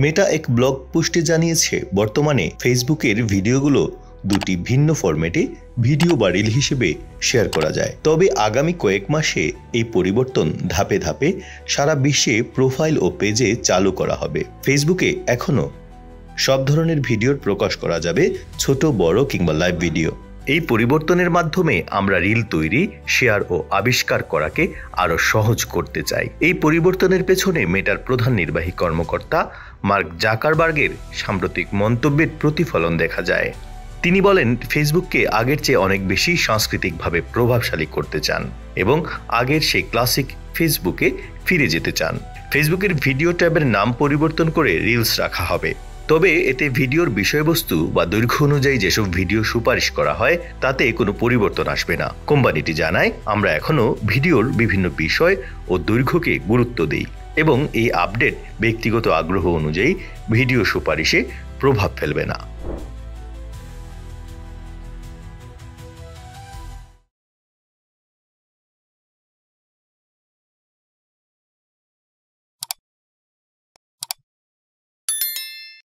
মেটা এক ব্লগ পোস্টে জানিয়েছে বর্তমানে ফেসবুকের ভিডিওগুলো দুটি ভিন্ন ফরম্যাটে ভিডিও বা রিল হিসেবে শেয়ার করা যায়। তবে আগামী কয়েক মাসে এই পরিবর্তন ধাপে ধাপে সারা বিশ্বে প্রোফাইল ও পেজে চালু করা হবে। ফেসবুকে এখনো সব ধরনের ভিডিওর প্রকাশ করা যাবে, ছোট বড় কিংবা লাইভ ভিডিও। এই পরিবর্তনের মাধ্যমে আমরা রিল তৈরি, শেয়ার ও আবিষ্কার করাকে আরো সহজ করতে চাই। এই পরিবর্তনের পেছনে মেটার প্রধান নির্বাহী কর্মকর্তা মার্ক জাকারবার্গের সাম্প্রতিক মন্তব্যের প্রতিফলন দেখা যায়। তিনি বলেন, ফেসবুককে আগের চেয়ে অনেক বেশি সাংস্কৃতিকভাবে প্রভাবশালী করতে চান এবং আগের সেই ক্লাসিক ফেসবুকে ফিরে যেতে চান। ফেসবুকের ভিডিও ট্যাবের নাম পরিবর্তন করে রিলস রাখা হবে। তবে এতে ভিডিওর বিষয়বস্তু বা দৈর্ঘ্য অনুযায়ী যেসব ভিডিও সুপারিশ করা হয় তাতে কোনো পরিবর্তন আসবে না। কোম্পানিটি জানায়, আমরা এখনো ভিডিওর বিভিন্ন বিষয় ও দৈর্ঘ্যকে গুরুত্ব দেই এবং এই আপডেট ব্যক্তিগত আগ্রহ অনুযায়ী ভিডিও সুপারিশে প্রভাব ফেলবে না।